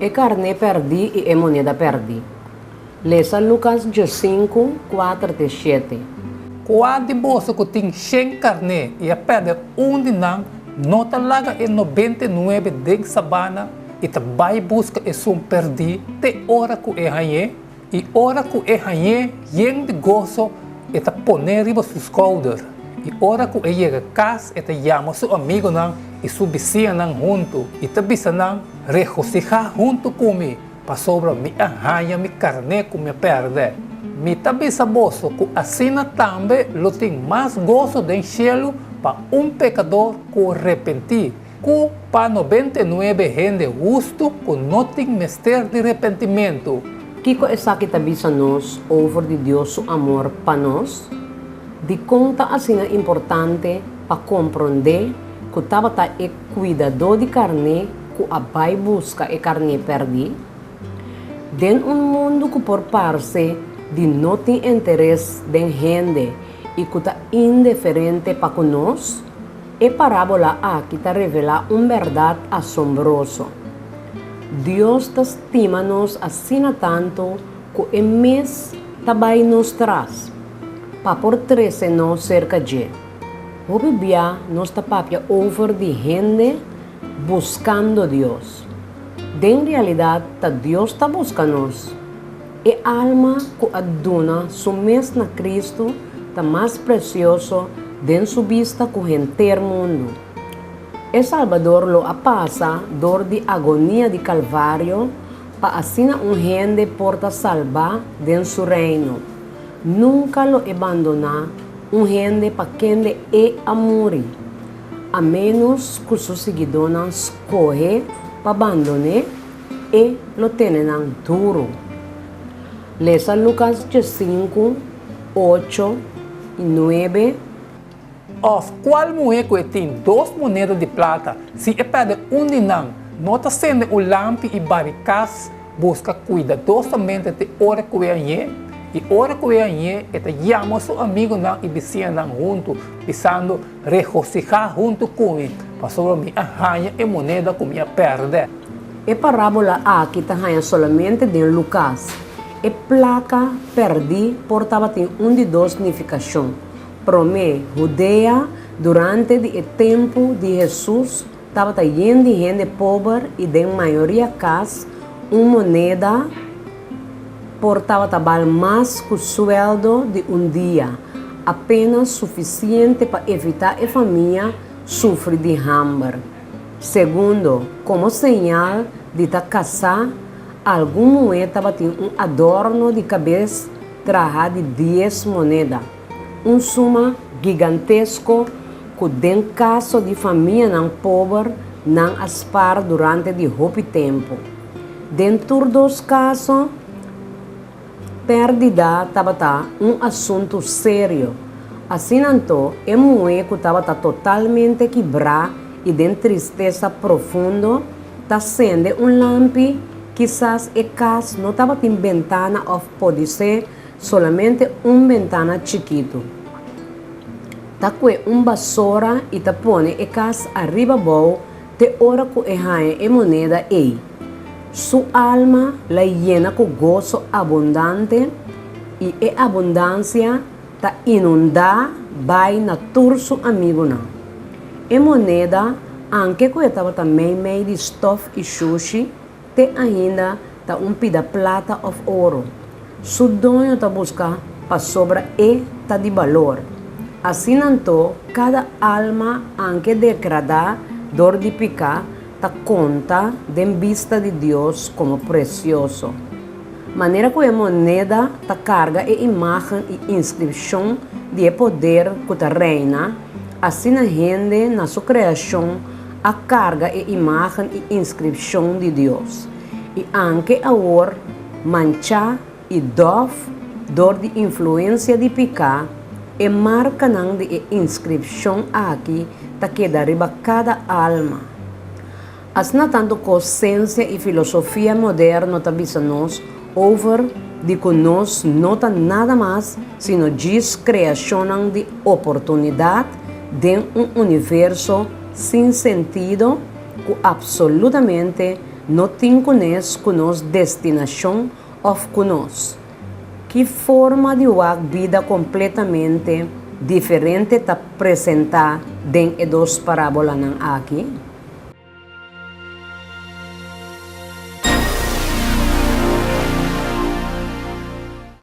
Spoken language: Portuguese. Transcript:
E carne perdi e moneda perdi. Lesa Lucas 5, 4-7. Quando você tem 100 carne e a perde não, não talaga é 99 de sabana e vai buscar e sum perdi te hora que é hanhe e hora que é hanhe yen de gozo e ta poner riba su shoulder e hora que é chega casa e ta llama su amigo não e su vizinha não junto e ta bisa não regocijar junto comigo para sobra mi hanha mi carne que me perde mi ta bisa boso que assina também lo tem mais gozo do cielo para pecador que arrepentir que para 99 gente justo que não tem mister de arrependimento. Kiko esa kita bisa nos over de Deus su amor para nós, de conta assim é importante para compreender que tava e cuidador de carne que a vai busca e carne perdi. Den mundo que por parte de não tem interesse de gente e que está indiferente para conosco, a parábola aqui está revela verdade assombrosa. Deus te estima-nos assim tanto que o mês também nos traz, para por 13 nós cerca de. O Bíblia nos está papia over de gente buscando Deus. De realidade, Deus está buscando-nos. E alma que aduna su mês na Cristo está mais precioso de sua vista que o inteiro mundo. E Salvador lo passa dor de agonia de Calvário para assim gente porta salvar de seu reino. Nunca lo abandonar gente para quem é amor, a menos que seus seguidores correm para abandonar e lo tenham duro. Lesa Lucas 5, 8 e 9. Of qual mulher que tem 2 moedas de prata, se é perde não, nota sendo o lampi e barricas, busca cuidadosamente de hora que é e hora que é chama seu amigo não e vizinha não junto, pensando regocijar junto com ele, para sobre minha arranha e moneda que me perde. E parábola aqui está solamente de Lucas. E placa perdi portava tem de 2 significação. Promé, Judeia, durante o tempo de Jesus, estava cheio de gente pobre e de maioria casa, moneda portava tabal mais que o sueldo de dia, apenas suficiente para evitar a família sofrer de hambre. Segundo, como sinal de casar, algum moeda tinha adorno de cabeça trajado de 10 moedas. Suma gigantesco que, em caso de família não pobre, não aspara durante de roupa tempo. Dentro dos casos, perdida estava assunto sério. Assim, então, a mulher que estava totalmente quebrada e de tristeza profunda, está sendo lampi. Quizás a casa não estava em ventana ou pode ser solamente ventana chiquito. Tá com vassoura e tá põe a casa arriba boa, te hora que é moneda aí. Sua alma la llena com gozo abundante e a abundância tá inundada vai na turso amigo não. A moneda, anche que estava também meio de stuff e sushi, te ainda tá pida plata ou ouro. Su dono tá busca para sobra e tá de valor. Assim então, cada alma, anche degradada, dor de picar, tá conta de vista de Deus como precioso. Maneira que a moneda tá carga e imagem e inscrição de poder que tá reina, assim a gente na sua criação a carga e imagem e inscrição de Deus. E anche agora, mancha e dor de influência de picar, e marca não de inscrição aqui, tá queda riba cada alma. As na tanto consciência e filosofia moderna tá nos over de que nós não tá nada mais, sino diz criação de oportunidade de universo sem sentido que absolutamente não tem conosco destinação of conosco. Que forma de uma vida completamente diferente está apresentada dentro das parábolas aqui?